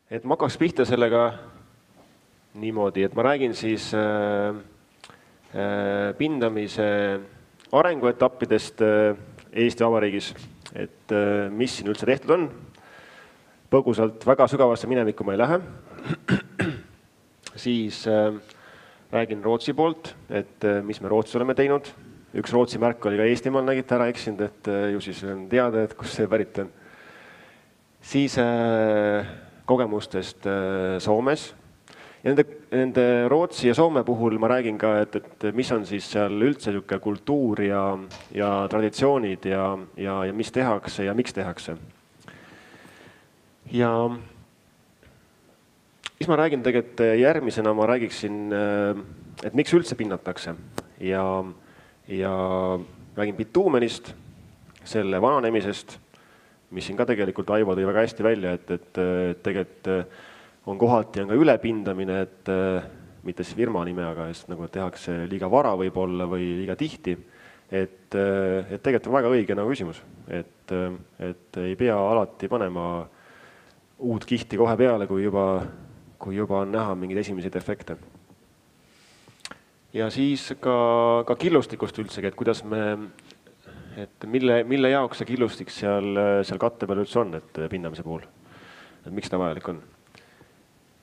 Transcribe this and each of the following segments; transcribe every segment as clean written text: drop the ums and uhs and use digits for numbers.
Et ma hakkaks pihta sellega niimoodi, et ma räägin siis pindamise arenguetappidest Eesti Vabariigis, et mis siin üldse tehtud on. Põgusalt väga sügavasse minevikku ma ei lähe. Siis räägin Rootsi poolt, et mis me Rootsis oleme teinud. Üks Rootsi märk oli ka Eestimaal, nägite ära eksinud, et ju siis on teada, et kus see pärit on. Siis kogemustest Soomes. Ja nende Rootsi ja Soome puhul ma räägin ka, et mis on siis seal üldse kultuur ja traditsioonid ja mis tehakse ja miks tehakse. Ja siis ma räägin tegelikult järgmisena, ma räägiksin, et miks üldse pinnatakse ja räägin bituumenist, selle vananemisest, mis siin ka tegelikult Aivo tõi väga hästi välja, et tegelikult on kohati on ka ülepindamine, et mitte siis firma nime, aga nagu tehakse liiga vara võib-olla või liiga tihti, et tegelikult on väga õige nagu küsimus, et ei pea alati panema uut kihti kohe peale, kui juba on näha mingeid esimesi efekte. Ja siis ka killustikust üldsegi, et kuidas et mille jaoks see killustik seal katte peal üldse on, et pindamise puhul, et miks ta vajalik on.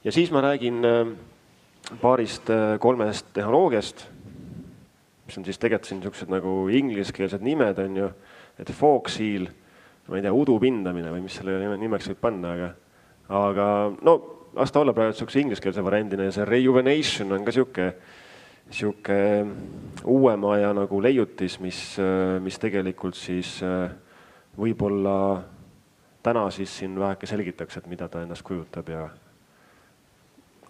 Ja siis ma räägin paarist kolmest tehnoloogiast, mis on siis tegelikult siin niisugused nagu ingliskeelsed nimed on ju, et fog seal, ma ei tea, udu pindamine või mis selle nimeks võib panna, aga no las ta olla praegu niisuguse ingliskeelse variandina ja see rejuvenation on ka siuke uuema ja nagu leiutis, mis tegelikult siis võib-olla täna siis siin väheke selgitakse, et mida ta ennast kujutab ja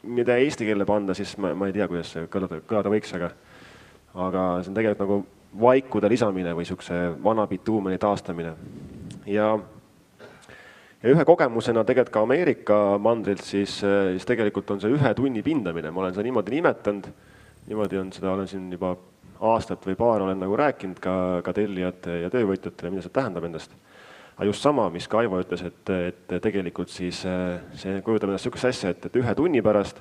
mida eesti keele panda, siis ma ei tea, kuidas see kõlada võiks, aga see on tegelikult nagu vaikude lisamine või niisuguse vana bituumeni taastamine. Ja ühe kogemusena tegelikult ka Ameerika mandrilt siis tegelikult on see 1 tunni pindamine. Ma olen seda niimoodi nimetanud, niimoodi olen siin juba aastat või paar olen nagu rääkinud ka tellijate ja töövõtjatele, mida see tähendab endast. Aga just sama, mis ka Aivo ütles, et tegelikult siis see kujutab ennast niisugust asja, et 1 tunni pärast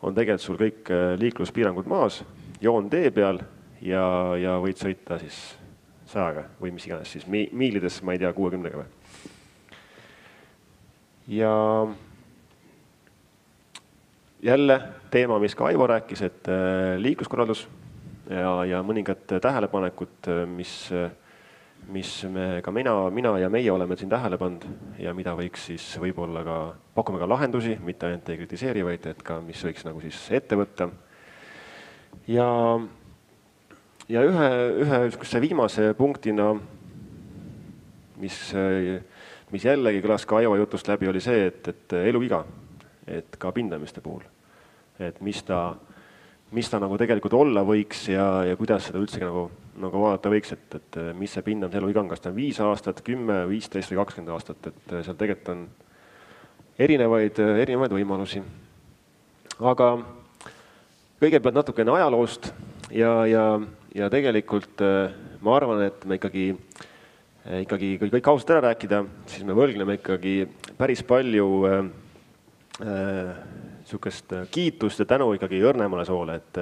on tegelikult sul kõik liikluspiirangud maas, joon tee peal ja võid sõita siis 100-ga või mis iganes siis miilides, ma ei tea, 60-ga või. Ja jälle teema, mis ka Aivo rääkis, et liikluskorraldus ja mõningad tähelepanekud, mis ka mina ja meie oleme siin tähele pannud ja mida võiks siis võib-olla ka, pakume ka lahendusi, mitte ainult ei kritiseeri, vaid et ka mis võiks nagu siis ette võtta. Ja ühe viimase punktina, mis jällegi kõlas ka Aivo jutust läbi, oli see, et eluiga, et ka pindamiste puhul, et mis ta nagu tegelikult olla võiks ja kuidas seda üldse nagu vaadata võiks, et mis see pindamise eluiga on, kas ta on 5 aastat, 10, 15 või 20 aastat, et seal tegelikult on erinevaid võimalusi. Aga kõigepealt natukene ajaloost ja tegelikult ma arvan, et me ikkagi kui kõik ausalt ära rääkida, siis me võlgneme ikkagi päris palju niisugust kiitust ja tänu ikkagi õrnemale soole, et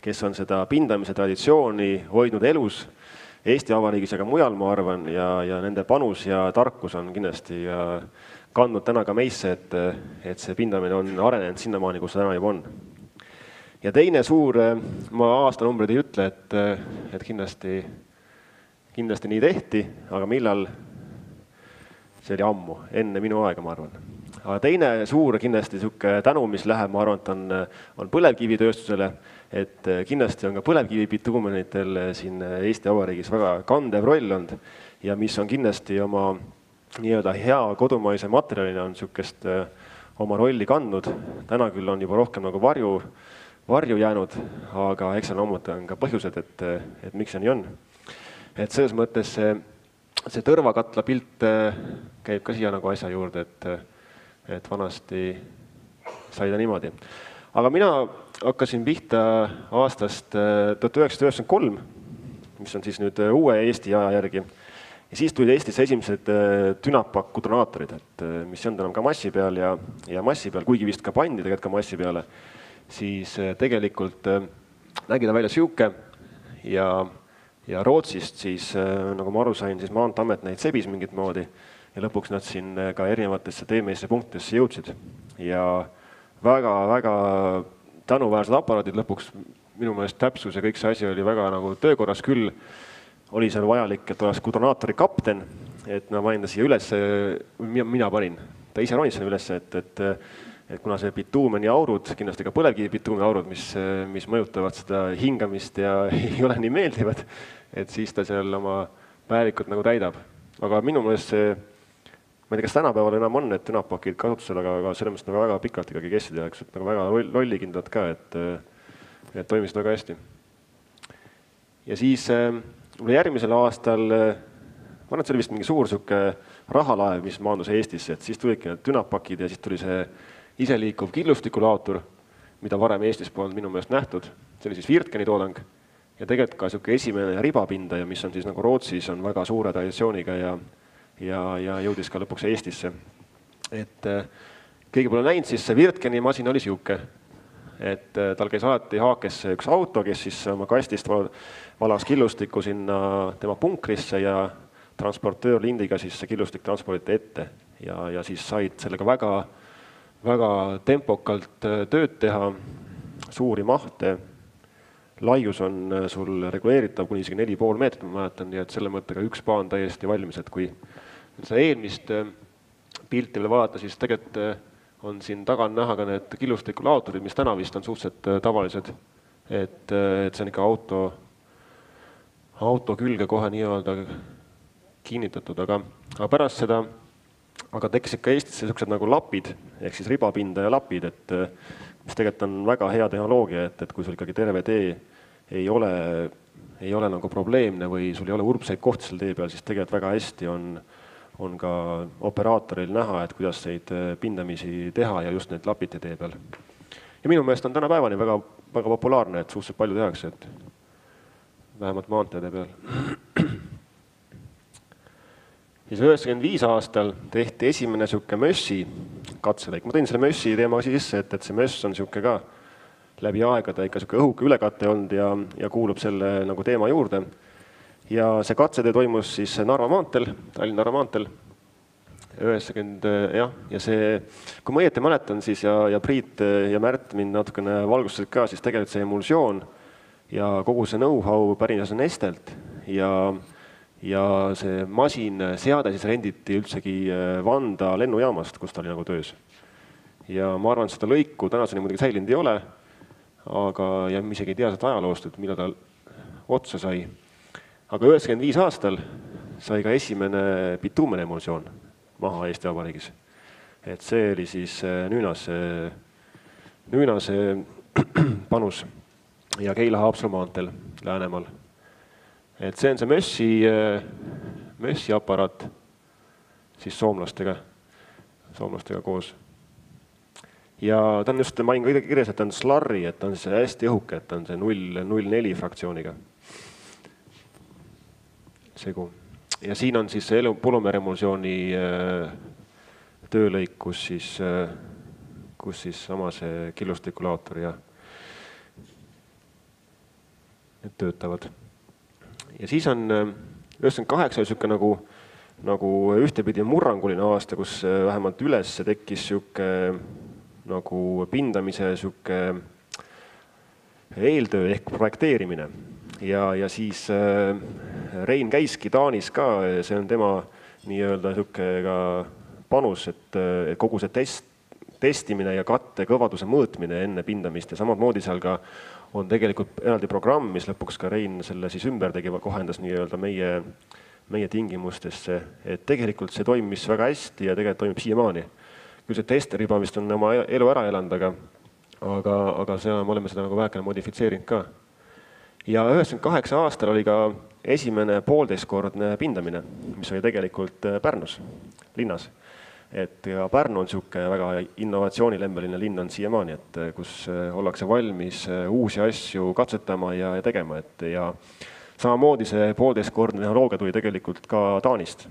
kes on seda pindamise traditsiooni hoidnud elus Eesti Vabariigis ja ka mujal, ma arvan, ja nende panus ja tarkus on kindlasti kandnud täna ka meisse, et see pindamine on arenenud sinnamaani, kus täna juba on. Ja teine suur, ma aastanumbrid ei ütle, et kindlasti nii tehti, aga millal, see oli ammu, enne minu aega, ma arvan. Aga teine suur kindlasti tänu, mis läheb, ma arvan, on põlevkivitööstusele, et kindlasti on ka põlevkivi bituumenitel siin Eesti Vabariigis väga kandev roll olnud ja mis on kindlasti oma nii-öelda hea kodumaise materjalina on niisugust oma rolli kandnud. Täna küll on juba rohkem nagu varju jäänud, aga eks on ka põhjused, et miks see nii on. Et selles mõttes see tõrvakatla pilt käib ka siia nagu asja juurde, et vanasti sai ta niimoodi. Aga mina hakkasin pihta aastast 1993, mis on siis nüüd uue Eesti aja järgi. Ja siis tulid Eestis esimesed Dynapac kudranaatorid, mis ei olnud enam ka massi peal ja massi peal, kuigi vist ka pandi tegelikult ka massi peale, siis tegelikult nägi ta välja siuke ja Rootsist siis, nagu ma aru sain, siis Maanteeamet neid sebis mingit moodi ja lõpuks nad siin ka erinevatesse teemeisse punktidesse jõudsid. Ja väga tänuväärsed aparaadid lõpuks, minu meelest täpsus ja kõik see asi oli väga nagu töökorras küll. Oli seal vajalik, et oleks kudranaatori kapten, et ma panin ta siia üles, mina panin. Ta ise ronis selle üles, et kuna see bituumeni aurud, kindlasti ka põlevkivi bituumeni aurud, mis mõjutavad seda hingamist ja ei ole nii meeldivad, et siis ta seal oma päevikut nagu täidab. Aga minu meelest see, ma ei tea, kas tänapäeval enam on need Dynapacid kasutusel, aga selles mõttes nagu väga pikalt ikkagi kestsid ja nagu väga lollikindlad ka, et toimisid väga hästi. Ja siis järgmisel aastal, ma arvan, et see oli vist mingi suur siuke rahalaev, mis maandus Eestisse, et siis tulidki need Dynapacid ja siis tuli see iseliikuv killustikulaatur, mida varem Eestis polnud minu meelest nähtud. See oli siis Wirtkeni toodang ja tegelikult ka siuke esimene ribapindaja, mis on siis nagu Rootsis on väga suure traditsiooniga ja jõudis ka lõpuks Eestisse. Et keegi pole näinud, siis see Wirtkeni masin oli siuke, et tal käis alati haakesse üks auto, kes siis oma kastist valas killustikku sinna tema punkrisse ja transportöörlindiga siis see killustik transporditi ette ja siis said sellega väga tempokalt tööd teha, suuri mahte. Laius on sul reguleeritav kuni isegi 4,5 meetrit, ma mäletan, ja et selle mõttega üks paan täiesti valmis, et kui seda eelmist pilti veel vaadata, siis tegelikult on siin taga näha ka need killustikulaaturid, mis täna vist on suhteliselt tavalised, et see on ikka auto külge kohe nii-öelda kinnitatud, aga pärast seda tekkisid ka Eestis sellised nagu lapid, ehk siis ribapinda ja lapid, mis tegelikult on väga hea tehnoloogia, et kui sul ikkagi terve tee ei ole nagu probleemne või sul ei ole urbseid kohti seal tee peal, siis tegelikult väga hästi on ka operaatoril näha, et kuidas neid pindamisi teha ja just neid lapiti tee peal. Ja minu meelest on tänapäevani väga populaarne, et suhteliselt palju tehakse, et vähemalt maanteede peal. Siis 95 aastal tehti esimene siuke mössi katselõik. Ma tõin selle mössi teema sisse, et see möss on siuke ka läbi aegade ikka siuke õhuke ülekatte olnud ja kuulub selle nagu teema juurde. Ja see katsetöö toimus siis Narva maanteel, Tallinna-Narva maanteel 90, ja see, kui ma õieti mäletan siis ja Priit ja Märt mind natukene valgustasid ka, siis tegelikult see emulsioon ja kogu see know-how pärines Nestelt ja see masin seade siis renditi üldsegi Vanda lennujaamast, kus ta oli nagu töös. Ja ma arvan, et seda lõiku tänaseni muidugi säilinud ei ole, aga ja isegi ei tea seda ajaloost, et millal ta otsa sai. Aga 95 aastal sai ka esimene bituumene emulsioon maha Eesti Vabariigis. Et see oli siis Nüünase panus ja Keila-Haapsalu maanteel Läänemaal. Et see on see mössi aparaat siis soomlastega koos. Ja ta on just, ma olin ka kirjas, et ta on Slurry, et ta on see hästi õhuke, et ta on see 0,04 fraktsiooniga. Segu. Ja siin on siis see polümeeremulsiooni töölõik, kus siis sama see killustikulaator ja need töötavad. Ja siis on 98 siuke nagu ühtepidi murranguline aasta, kus vähemalt üles tekkis siuke nagu pindamise siuke eeltöö ehk projekteerimine. Ja siis Rein käiski Taanis ka, see on tema nii-öelda siuke ka panus, et kogu see testimine ja katte kõvaduse mõõtmine enne pindamist ja samamoodi seal ka on tegelikult eraldi programm, mis lõpuks ka Rein selle siis ümber tegi, kohendas nii-öelda meie tingimustesse, et tegelikult see toimis väga hästi ja tegelikult toimib siiamaani. Küll see testeriba vist on oma elu ära elanud, aga see me oleme seda nagu vähekene modifitseerinud ka. Ja 98 aastal oli ka esimene 1,5-kordne pindamine, mis oli tegelikult Pärnus, linnas. Et ja Pärnu on siuke väga innovatsioonilembeline linn on siiamaani, et kus ollakse valmis uusi asju katsetama ja tegema. Ja samamoodi see 1,5-kordne tehnoloogia tuli tegelikult ka Taanist,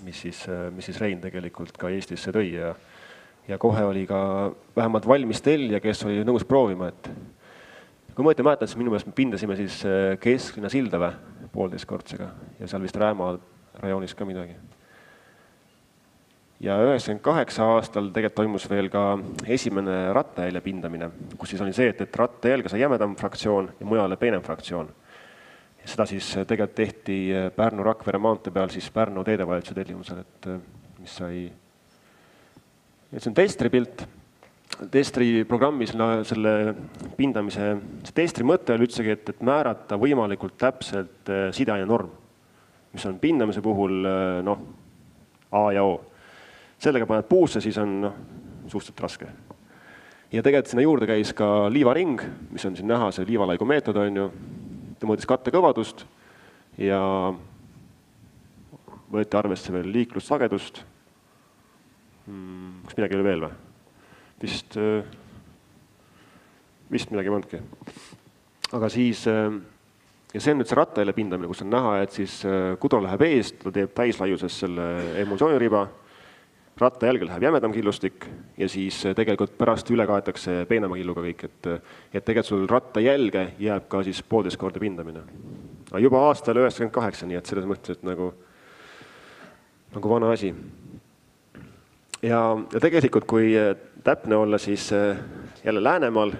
mis siis Rein tegelikult ka Eestisse tõi ja kohe oli ka vähemalt valmis tellija, kes oli nõus proovima, et kui ma mäletan, siis minu meelest me pindasime siis Kesklinna Silda 1,5-kordsega ja seal vist Rääma rajoonis ka midagi. Ja 98 aastal tegelikult toimus veel ka esimene rattajälje pindamine, kus siis oli see, et rattajälge sai jämedam fraktsioon ja mujale peenem fraktsioon. Ja seda siis tegelikult tehti Pärnu-Rakvere maantee peal siis Pärnu teedevalitsuse tellimusel, et mis sai. See on testri pilt. Testri programmis selle pindamise, see testri mõte oli üldsegi, et määrata võimalikult täpselt sideaine norm, mis on pindamise puhul A ja O. Sellega paned puusse, siis on suhteliselt raske. Ja tegelikult sinna juurde käis ka liivaring, mis on siin näha, see liivalaigu meetod on ju. Ta mõõdis kattekõvadust ja võeti arvesse veel liiklussagedust. Kas midagi oli veel või? Vist midagi ei mõndki. Aga siis, ja see on nüüd see rattajälje pindamine, kus on näha, et siis kudo läheb eest, ta teeb täislaiuses selle emulsiooniriba, rattajälge läheb jämedam killustik ja siis tegelikult pärast üle kaetakse peenema killuga kõik, et tegelikult sul rattajälge jääb ka siis 1,5 korda pindamine. Aga juba aastal 98, nii et selles mõttes, et nagu vana asi. Ja tegelikult, kui täpne olla, siis jälle Läänemaal,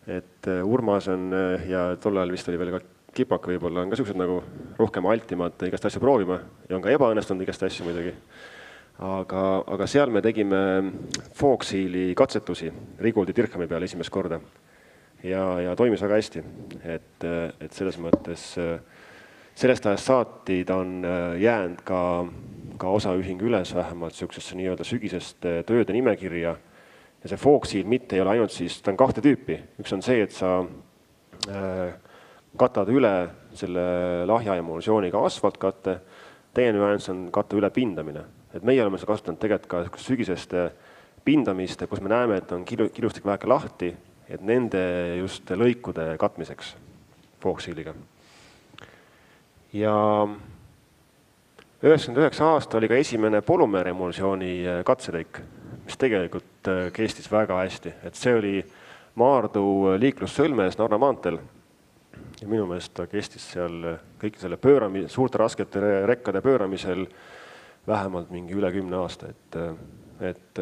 et Urmas on ja tol ajal vist oli veel ka Kipak võib-olla, on ka sellised nagu rohkem altimad igast asju proovima ja on ka ebaõnnestunud igast asju muidugi. Aga seal me tegime Foxili katsetusi Rigoldi Dirhami peal esimest korda ja toimis väga hästi, et selles mõttes sellest ajast saati ta on jäänud ka osaühing üles vähemalt sellisesse nii-öelda sügisest tööde nimekirja ja see Foxil mitte ei ole ainult siis, ta on 2 tüüpi. Üks on see, et sa katad üle selle lahja emulsiooniga asfaltkatte, teine nüanss on katta üle pindamine. Et meie oleme seda kasutanud tegelikult ka sügiseste pindamist, kus me näeme, et on killustik väheke lahti, et nende just lõikude katmiseks Foxiliga. Ja 99 aasta oli ka esimene polümeer emulsiooni katselõik, mis tegelikult kestis väga hästi. Et see oli Maardu liiklussõlmes Narva maanteel. Ja minu meelest ta kestis seal kõik selle suurte raskete rekkade pööramisel vähemalt mingi üle 10 aasta, et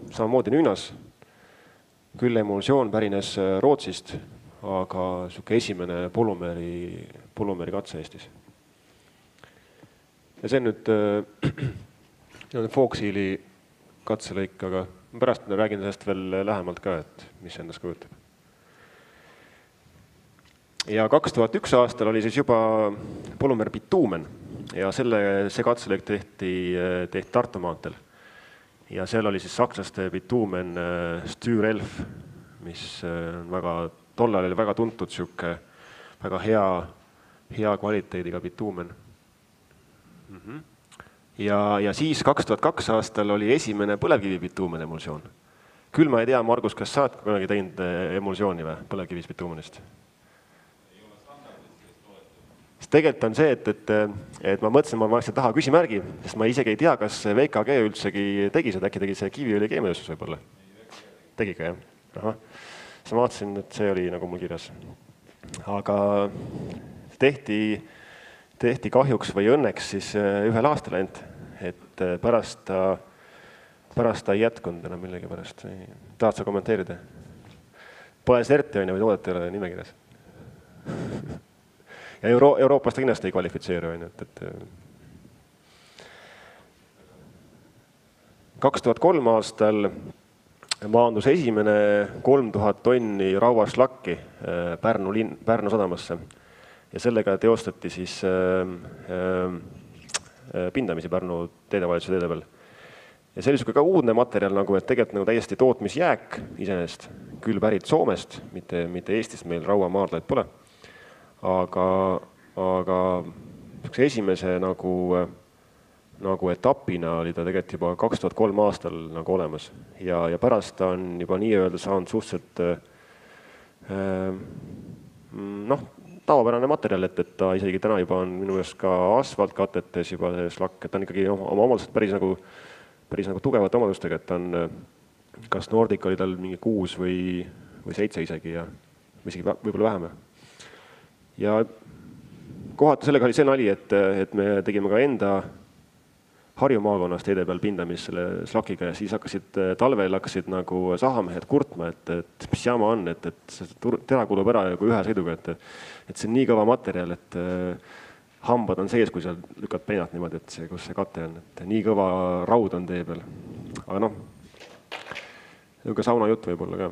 samamoodi nüünas. Küll emulsioon pärines Rootsist, aga selline esimene polümeeri katse Eestis. Ja see on nüüd Foxili katselõik, aga pärast räägin sellest veel lähemalt ka, et mis endast kujutab. Ja 2001 aastal oli siis juba polümeer bituumen ja see katselõik tehti Tartu maanteel. Ja seal oli siis sakslaste bituumen Styrelf, mis on tollal oli väga tuntud siuke väga hea kvaliteediga bituumen. Ja siis 2002 aastal oli esimene põlevkivi bituumen emulsioon. Küll ma ei tea, Margus, kas sa oled kunagi teinud emulsiooni või põlevkivis bituumenist? Tegelikult on see, et ma mõtlesin, ma vaeksin taha küsimärgi, sest ma isegi ei tea, kas VKG üldsegi tegi seda, äkki tegi see Kiviõli keemiatööstus võib-olla. Tegi ka, jah? Aha. Siis ma vaatasin, et see oli nagu mul kirjas. Aga tehti kahjuks või õnneks siis ühel aastal ainult, et pärast ta ei jätkunud enam millegi pärast. Tahad sa kommenteerida? Pole serti on ja või toodet ei ole nimekirjas. Ja Euroopast kindlasti ei kvalifitseeru. 2003 aastal maandus esimene 3000 tonni rauaslakki Pärnu sadamasse ja sellega teostati siis pindamisi Pärnu teedevalitsuse teede peal. Ja see oli ka uudne materjal, et tegelikult täiesti tootmisjääk iseenesest, küll pärit Soomest, mitte Eestist, meil rauamaardlaid pole. Aga esimese nagu etapina oli ta tegelikult juba 2003 aastal nagu olemas ja pärast ta on juba nii-öelda saanud suhteliselt tavapärane materjal, et ta isegi täna juba on minu meelest ka asfaltkatetes juba see slakk, et ta on ikkagi oma omadused päris nagu tugevate omadustega, et ta on, kas Nordic oli tal mingi 6 või 7 isegi ja isegi võib-olla vähem. Ja kohati sellega oli see nali, et me tegime ka enda Harju maakonnas teede peal pindamist selle slakiga ja siis talvel hakkasid nagu sahamehed kurtma, et mis jama on, et see tera kulub ära ühe sõiduga, et see on nii kõva materjal, et hambad on sees, kui seal lükkad peenat niimoodi, et kus see kate on, et nii kõva raud on tee peal. Aga noh, niisugune sauna jutt võib olla ka.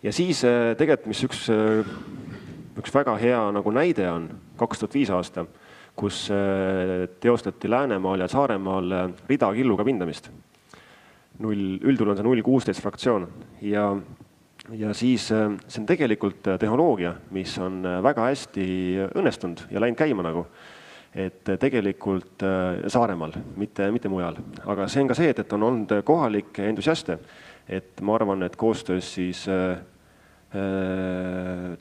Ja siis tegelikult, mis üks väga hea nagu näide on 2005 aasta, kus teostati Läänemaal ja Saaremaal rida killuga pindamist. Üldul on see 0,16 fraktsioon ja siis see on tegelikult tehnoloogia, mis on väga hästi õnnestunud ja läinud käima nagu. Et tegelikult Saaremaal, mitte mujal. Aga see on ka see, et on olnud kohalikke entusiaste, et ma arvan, et koostöös siis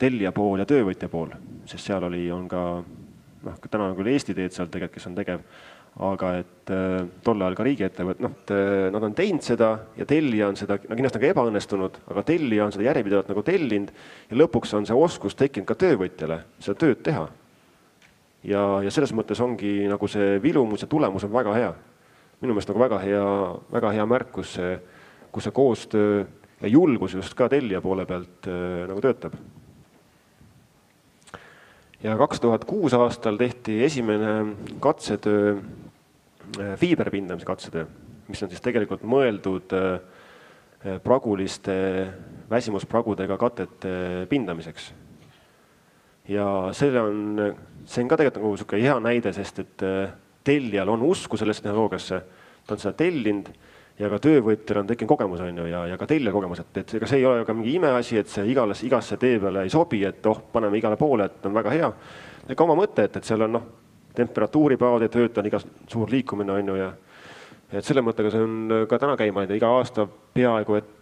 tellija pool ja töövõtja pool, sest seal on ka täna on küll Eesti teed seal tegelikult, kes on tegev, aga et tol ajal ka riigiettevõt, nad on teinud seda ja tellija on seda, kindlasti on ka ebaõnnestunud, aga tellija on seda järjepidevalt nagu tellinud ja lõpuks on see oskus tekkinud ka töövõtjale seda tööd teha. Ja selles mõttes ongi nagu see vilumus ja tulemus on väga hea. Minu meelest nagu väga hea märk, kus see koostöö ja julgus just ka tellija poole pealt nagu töötab. Ja 2006 aastal tehti esimene katsetöö, fiiberpindamise katsetöö, mis on siis tegelikult mõeldud praguliste väsimuspragudega katete pindamiseks. Ja see on ka tegelikult nagu selline hea näide, sest et tellijal on usku sellesse tehnoloogiasse, ta on seda tellinud ja ka töövõtjal on tekkinud kogemus ja ka tellija kogemus, et ega see ei ole ka mingi imeasi, et see igasse tee peale ei sobi, et paneme igale poole, et on väga hea. Ega oma mõte, et seal on temperatuuripäevad ja tööd on iga suur liikumine on ja et selle mõttega see on ka täna käima iga aasta peaaegu, et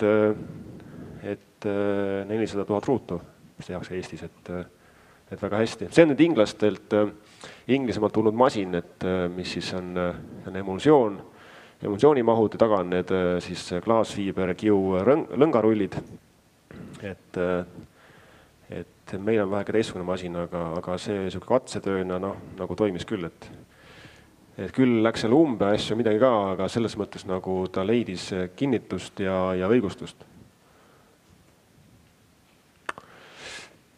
400 000 ruutu, mis tehakse Eestis, et väga hästi. See on nüüd Inglismaalt tulnud masin, mis siis on emulsioonimahud ja taga on need siis klaasfiiber kiu lõngarullid. Et meil on väheke teistsugune masin, aga see katsetööna nagu toimis küll, et küll läks seal umbe asju midagi ka, aga selles mõttes nagu ta leidis kinnitust ja õigustust.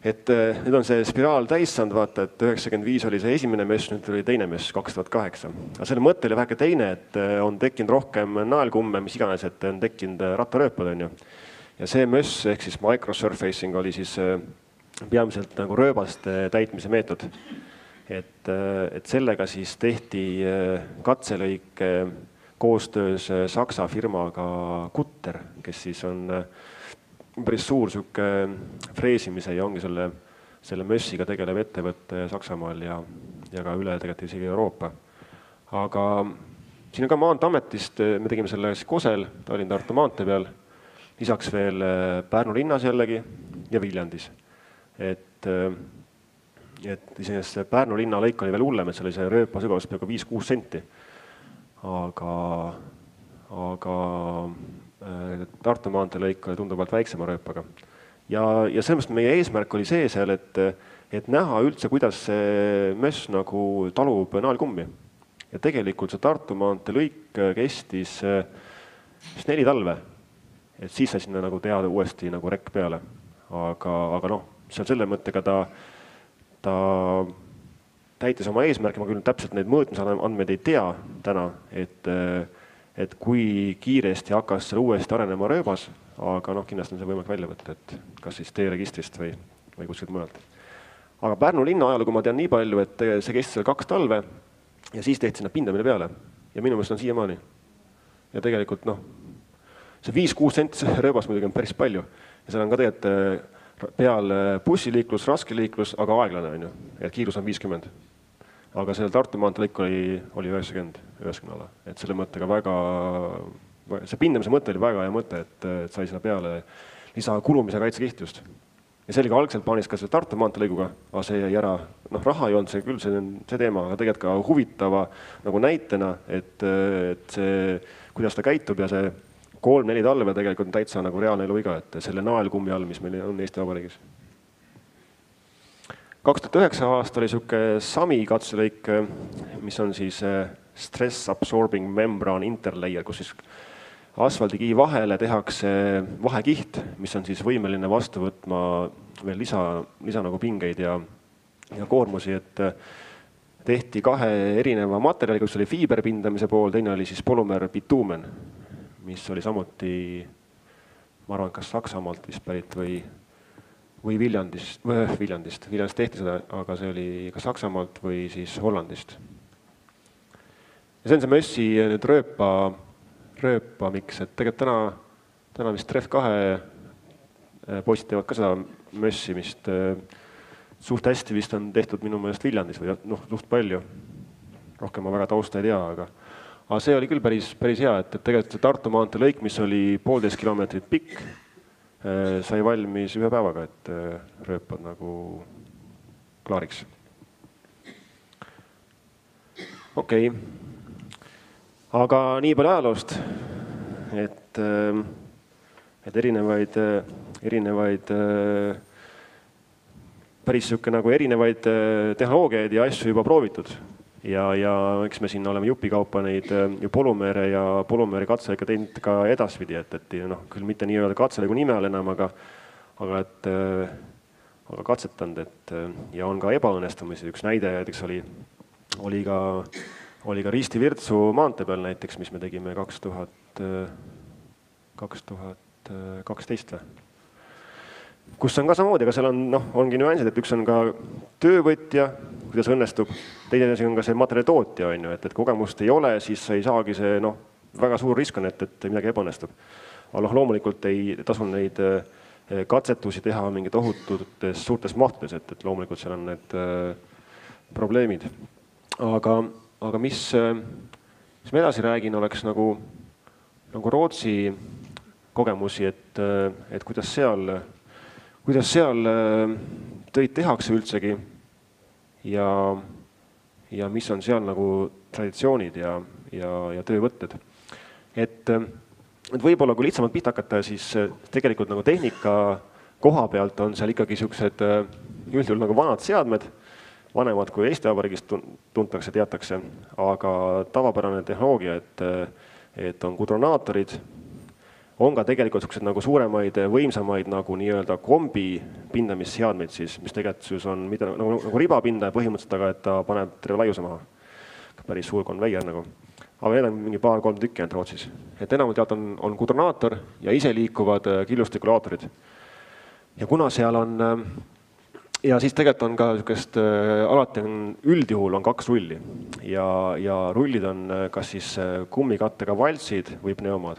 Et nüüd on see spiraal täis saanud, vaata, et 95 oli see esimene mess, nüüd oli teine mess 2008. Aga selle mõte oli väheke teine, et on tekkinud rohkem naelkumme, mis iganes, et on tekkinud rattarööpad on ju. Ja see mess ehk siis microsurfacing oli siis peamiselt nagu rööbaste täitmise meetod. Et sellega siis tehti katselõik koostöös Saksa firmaga Kutter, kes siis on päris suur süke freesimise ja ongi selle mössiga tegelev ettevõtte Saksamaal ja ka üle tegelikult isegi Euroopa. Aga siin on ka Maanteeametist, me tegime selle Kosel, Tallinn-Tartu maantee peal, lisaks veel Pärnu linnas jällegi ja Viljandis. Et iseenesest Pärnu linna lõik oli veel hullem, et see oli see rööpa sügavus peaaegu 5-6 senti. Aga Tartu maantee lõik oli tunduvalt väiksema rööpaga. Ja selles mõttes meie eesmärk oli see seal, et näha üldse, kuidas see möss nagu talub naelkummi. Ja tegelikult see Tartu maantee lõik kestis 4 talve. Et siis sai sinna nagu teha uuesti nagu rekk peale. Aga seal selle mõttega ta täitis oma eesmärki, ma küll täpselt neid mõõtmisandmeid ei tea täna, et kui kiiresti hakkas seal uuesti arenema rööbas, aga kindlasti on see võimalik välja võtta, et kas siis teeregistrist või kuskilt mujalt. Aga Pärnu linna ajalugu ma tean nii palju, et see kestis seal 2 talve ja siis tehti sinna pindamine peale ja minu meelest on siiamaani. Ja tegelikult see 5-6 senti rööbas muidugi on päris palju ja seal on ka tegelikult peal bussiliiklus, raskeliiklus, aga aeglane on ju, et kiirus on 50. Aga selle Tartu maantee lõik oli 90 ala, et selle mõttega see pindamise mõte oli väga hea mõte, et sai sinna peale lisa kulumise kaitsekihti just. Ja see oli ka algselt plaanis ka selle Tartu maanteelõiguga, aga see jäi ära. Raha ei olnud see küll see teema, aga tegelikult ka huvitava nagu näitena, et see, kuidas ta käitub ja see 3-4 talve tegelikult on täitsa nagu reaalne eluiga, et selle naelkummi all, mis meil on Eesti Vabariigis. 2009 aasta oli siuke SAMI katselõik, mis on siis Stress Absorbing Membrane Interlayer, kus siis asfaldikihi vahele tehakse vahekiht, mis on siis võimeline vastu võtma veel lisa nagu pingeid ja koormusi, et tehti 2 erineva materjaliga, kus oli fiiberpindamise pool, teine oli siis polümeer bituumen, mis oli samuti, ma arvan, kas Saksamaalt vist pärit või Viljandist tehti seda, aga see oli kas Saksamaalt või siis Hollandist. Ja see on see Mössi nüüd rööpa miks, et tegelikult täna vist Tref 2 poisid teevad ka seda Mössi, mis suht hästi vist on tehtud minu meelest Viljandis või suht palju. Rohkem ma väga tausta ei tea, aga see oli küll päris hea, et tegelikult see Tartu maantee lõik, mis oli 1,5 kilomeetrit pikk, sai valmis 1 päevaga, et rööpad nagu klaariks. Okei. Aga nii palju ajaloost, et erinevaid päris siuke nagu erinevaid tehnoloogiaid ja asju juba proovitud. Ja eks me siin oleme jupikaupa neid ju polümeere ja polümeeri katselõike teinud ka edaspidi, et küll mitte nii-öelda katselõigu nime all enam, aga katsetanud, et ja on ka ebaõnnestumisi. Üks näide näiteks oli ka Risti-Virtsu maantee peal näiteks, mis me tegime 2012. Kus on ka samamoodi, aga seal ongi nüansid, et üks on ka töövõtja, kuidas õnnestub. Teine asi on ka see materjalitootja, et kogemust ei ole, siis ei saagi see väga suur risk on, et midagi ebaõnnestub. Aga loomulikult ei tasu neid katsetusi teha mingid ohututes suurtes mahtudes, et loomulikult seal on need probleemid. Aga mis ma edasi räägin, oleks nagu Rootsi kogemusi, et kuidas seal töid tehakse üldsegi ja mis on seal nagu traditsioonid ja töövõtted. Et võib-olla kui lihtsamalt pihta hakata, siis tegelikult nagu tehnika koha pealt on seal ikkagi siuksed üldjuhul nagu vanad seadmed, vanemad kui Eesti Vabariigis tuntakse, teatakse, aga tavapärane tehnoloogia, et on gudronaatorid, on ka tegelikult siuksed nagu suuremaid, võimsamaid nagu nii-öelda kombi pindamisseadmeid siis, mis tegelikult on mitte nagu ribapinda põhimõtteliselt, aga et ta paneb terve laiuse maha. Päris suur konveier nagu. Aga need on mingi 2-3 tükki ainult Rootsis. Et enamalt jaolt on gudronaator ja ise liikuvad killustikulaatorid. Ja kuna seal on ja siis tegelikult on ka niisugust, alati on üldjuhul on 2 rulli ja rullid on kas siis kummikattega valtsid või pneumad.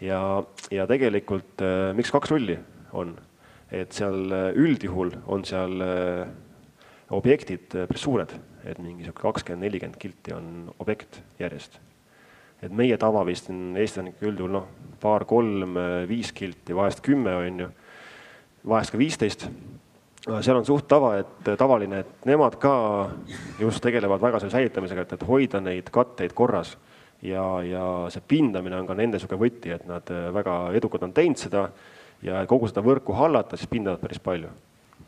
Ja tegelikult miks 2 rulli on, et seal üldjuhul on seal objektid päris suured, et mingi 20-40 kilti on objekt järjest. Et meie tava vist Eesti on üldjuhul 2-3-5 kilti, vahest 10 on ju, vahest ka 15. Seal on suht tavaline, et nemad ka just tegelevad väga selle säilitamisega, et hoida neid katteid korras. Ja see pindamine on ka nende suge võti, et nad väga edukad on teinud seda ja kogu seda võrku hallata, siis pindavad päris palju.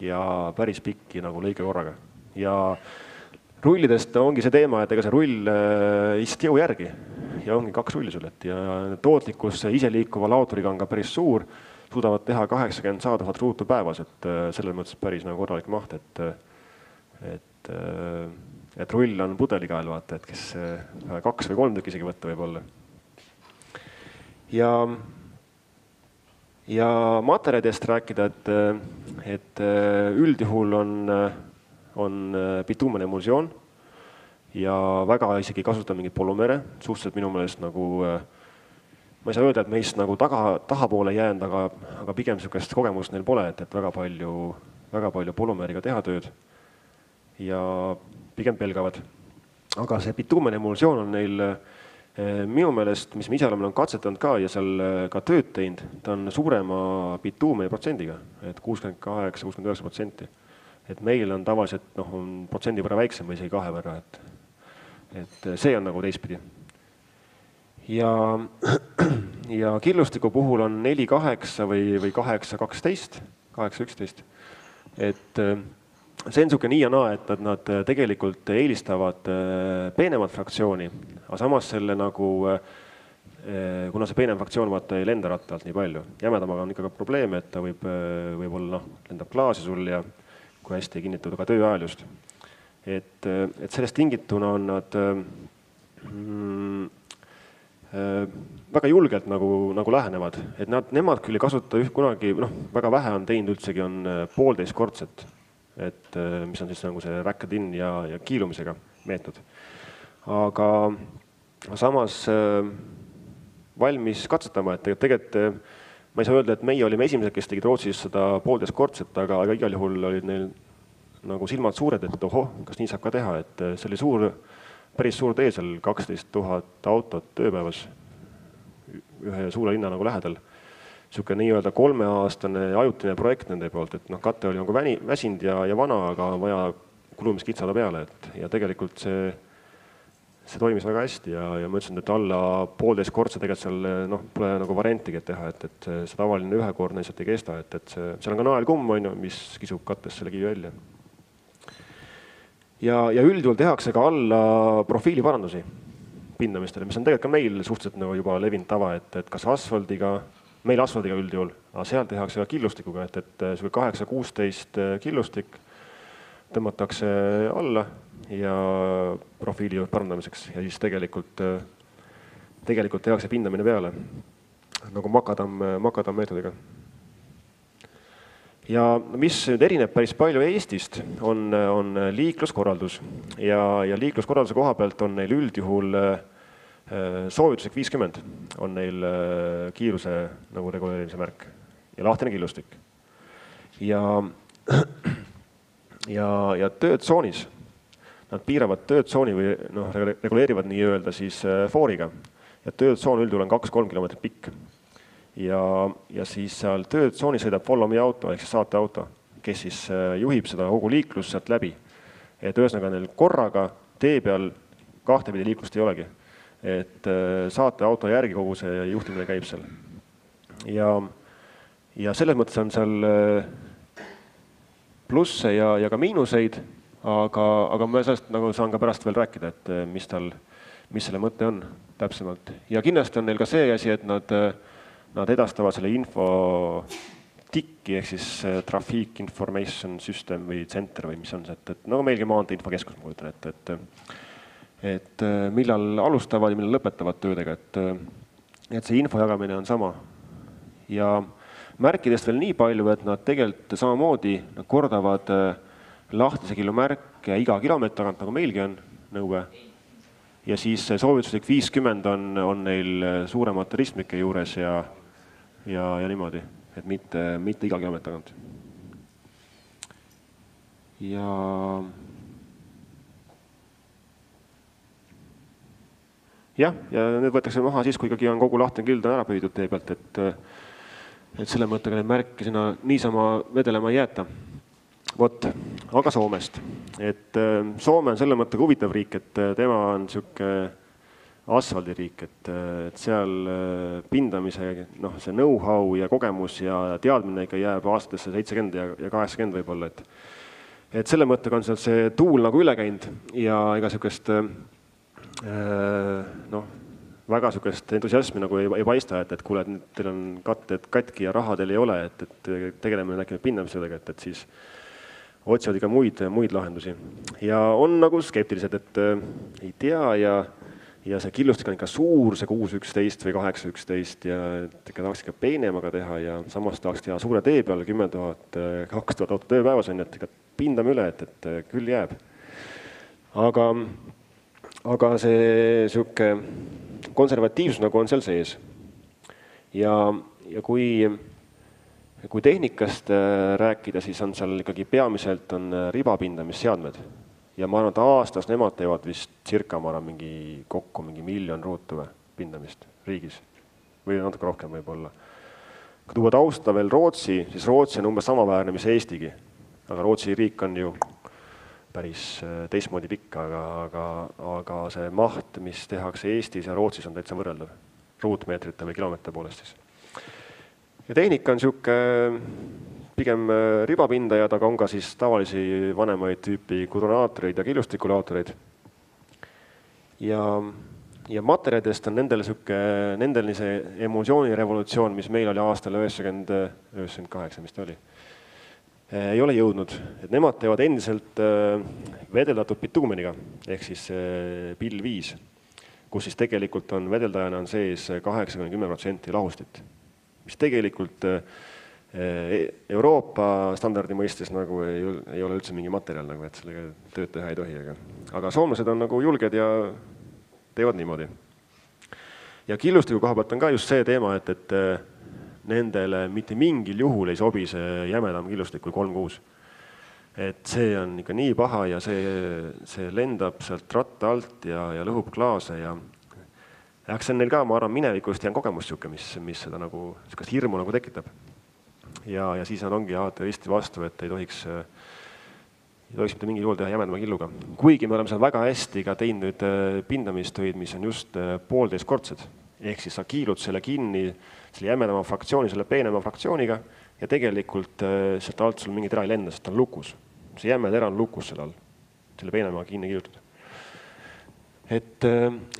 Ja päris pikki nagu lõike korraga. Ja rullidest ongi see teema, et ega see rull ist jõu järgi ja ongi 2 rulli sul, et ja tootlikkus ise liikuva laoturiga on ka päris suur, suudavad teha 80-100 000 ruutu päevas, et selles mõttes päris nagu korralik maht, et rull on pudelikael, vaata, et kes 2 või 3 tükki isegi võtta võib olla. Ja materjalidest rääkida, et üldjuhul on bituumene emulsioon ja väga isegi kasutada mingid polümeere, suhteliselt minu meelest nagu, ma ei saa öelda, et meist nagu tahapoole jäänud, aga pigem sükest kogemust neil pole, et väga palju polümeeriga teha tööd ja pigem pelgavad. Aga see bituumene emulsioon on neil Minu meelest, mis me ise oleme katsetanud ka ja seal ka tööd teinud, ta on suurema bituumeni protsendiga, et 68–69%. Et meil on tavaliselt on protsendi võrra väiksem või isegi 2 võrra, et see on nagu teistpidi. Ja killustiku puhul on 4-8 või 8-12, 8-11. Et see on niisugune nii ja naa, et nad tegelikult eelistavad peenemat fraktsiooni, aga samas selle nagu, kuna see peenem fraktsioon vaata ei lenda ratta alt nii palju. Jämedamaga on ikka probleeme, et ta võib-olla lendab klaasi sul ja kui hästi ei kinnitata ka töö ajal just. Et sellest tingituna on nad väga julgelt nagu lähenevad. Et nemad küll ei kasuta kunagi, väga vähe on teinud üldsegi, on 1,5 kordset. Et mis on siis nagu see racket-in ja kiilumisega meetod. Aga samas valmis katsetama, et tegelikult ma ei saa öelda, et meie olime esimesed, kes tegid Rootsis seda 1,5 kordset, aga igal juhul olid neil nagu silmad suured, et kas nii saab ka teha, et see oli päris suur tee seal 12 000 autot tööpäevas ühe suure linna nagu lähedal. Siuke nii-öelda 3-aastane ajutine projekt nende poolt, et katte oli nagu väsinud ja vana, aga vaja kulumiskitsada peale. Ja tegelikult see toimis väga hästi ja ma ütlesin, et alla 1,5 kordse tegelikult seal pole nagu variantigi teha, et see tavaline ühekordne lihtsalt ei kesta, et seal on ka naelkumm, mis kisub kattes selle kivi välja. Ja üldjuhul tehakse ka alla profiili parandusi pindamistele, mis on tegelikult ka meil suhteliselt nagu juba levinud tava, et kas asfaldiga, meil asfaldiga üldjuhul, aga seal tehakse ka killustikuga, et 8-16 killustik tõmmatakse alla ja profiili parandamiseks ja siis tegelikult tehakse pindamine peale nagu makadam meetodiga. Ja mis nüüd erineb päris palju Eestist, on liikluskorraldus ja liikluskorralduse koha pealt on neil üldjuhul soovituslik 50 on neil kiiruse nagu reguleerimise märk ja lahtine killustik. Ja töötsoonis, nad piiravad töötsooni või reguleerivad nii-öelda siis fooriga ja töötsoon üldjuhul on 2-3 kilomeetrit pikk. Ja siis seal töötsooni sõidab follow me auto ehk siis saateauto, kes siis juhib seda kogu liiklust sealt läbi. Et ühesõnaga neil korraga tee peal kahtepidi liiklust ei olegi. Et saateauto järgi kogu see juhtimine käib seal. Ja selles mõttes on seal plusse ja ka miinuseid, aga ma sellest nagu saan ka pärast veel rääkida, et mis selle mõte on täpsemalt. Ja kindlasti on neil ka see asi, et nad edastavad selle info TIC-i ehk siis Traffic Information System või Center või mis on see, et nagu meilgi maantee infokeskus, ma ütlen, et millal alustavad ja millal lõpetavad töödega, et see info jagamine on sama. Ja märkidest veel nii palju, et nad tegelikult samamoodi kordavad lahtise kilomärke iga kilomeetri tagant, nagu meilgi on nõue. Ja siis soovituslik 50 on neil suuremate ristmike juures ja niimoodi, et mitte iga kilomeetri tagant. Ja need võetakse maha siis, kui ikkagi on kogu lahtine kild ära püüdud tee pealt, et selle mõttega neid märke sinna niisama vedelema ei jäeta. Vot, aga Soomest. Et Soome on selle mõttega huvitav riik, et tema on siuke asfaldiriik, et seal pindamise see know-how ja kogemus ja teadmine ikka jääb aastatesse 70 ja 80 võib-olla. Et selle mõttega on seal see tuul nagu üle käinud ja ega siukest väga siukest entusiasmi nagu ei paista, et kuule, et teil on katted katki ja raha teil ei ole, et tegeleme äkki pindamisega, et siis otsivad ikka muid lahendusi. Ja on nagu skeptilised, et ei tea ja see killustik on ikka suur, see 6-11 või 8-11 ja ikka tahaks ikka peenemaga teha ja samas tahaks teha suure tee peal 10 000, 2000 auto tööpäevas on, et ikka pindame üle, et küll jääb. Aga see siuke konservatiivsus nagu on seal sees. Ja kui tehnikast rääkida, siis on seal ikkagi peamiselt on ribapindamisseadmed ja ma arvan, et aastas nemad teevad vist circa, ma arvan, kokku 1 miljon ruutu pindamist riigis või natuke rohkem võib-olla. Kui tuua tausta veel Rootsi, siis Rootsi on umbes samaväärne, mis Eestigi. Aga Rootsi riik on ju päris teistmoodi pikk, aga see maht, mis tehakse Eestis ja Rootsis on täitsa võrreldav. Ruutmeetrite või kilomeetrite poolest siis. Ja tehnika on siuke pigem ribapindajad, aga on ka siis tavalisi vanemaid tüüpi kudonaatoreid ja killustikulaatoreid. Ja materjalidest on nendel see emulsioonirevolutsioon, mis meil oli aastal 98, mis ta oli, ei ole jõudnud. Et nemad teevad endiselt vedeldatud bituumeniga, ehk siis PIL 5, kus siis tegelikult on vedeldajana on sees 8–10% lahustit, mis tegelikult Euroopa standardi mõistes nagu ei ole üldse mingi materjal, nagu, et sellega tööd teha ei tohi. Aga soomlased on nagu julged ja teevad niimoodi. Ja killustiku koha pealt on ka just see teema, et nendele mitte mingil juhul ei sobi see jämedam killustik kui 3-6. Et see on ikka nii paha ja see lendab sealt ratta alt ja lõhub klaase ja see on neil ka, ma arvan, minevikust ja on kogemus siuke, mis seda nagu hirmu nagu tekitab. Ja siis ongi risti vastu, et ei tohiks mitte mingil juhul teha jämedama killuga. Kuigi me oleme seal väga hästi ka teinud pindamistöid, mis on just 1,5-kordsed. Ehk siis sa kiilud selle kinni, selle jämedama fraktsiooni, selle peenema fraktsiooniga ja tegelikult sealt alt sul mingi tera ei lenda, sest ta on lukus. See jäme tera on lukus selle all, selle peenema kinni kiilutud.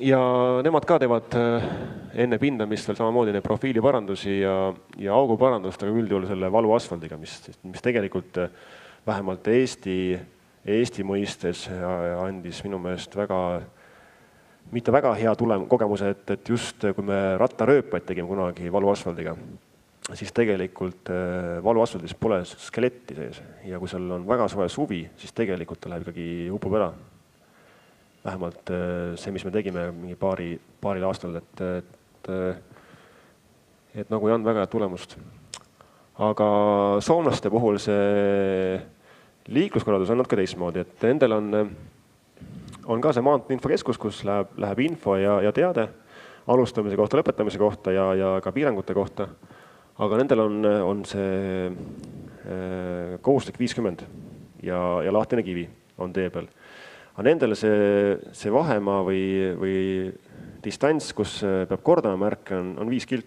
Ja nemad ka teevad enne pindamist veel samamoodi neid profiiliparandusi ja auguparandust, aga üldjuhul selle valuasfaldiga, mis tegelikult vähemalt Eesti mõistes andis minu meelest mitte väga hea kogemuse, et just kui me rattarööpaid tegime kunagi valuasfaldiga, siis tegelikult valuasfaldis pole skeletti sees ja kui seal on väga soe suvi, siis tegelikult ta läheb ikkagi upub ära. Vähemalt see, mis me tegime mingi paaril aastal, et nagu ei olnud väga tulemust. Aga soomlaste puhul see liikluskorraldus on natuke teistmoodi, et nendel on ka see maanteeinfokeskus, kus läheb info ja teade alustamise kohta, lõpetamise kohta ja ka piirangute kohta. Aga nendel on see kohustuslik 50 ja lahtine kivi on tee peal. Aga nendel see vahemaa või distants, kus peab kordama märke, on 5 kilti.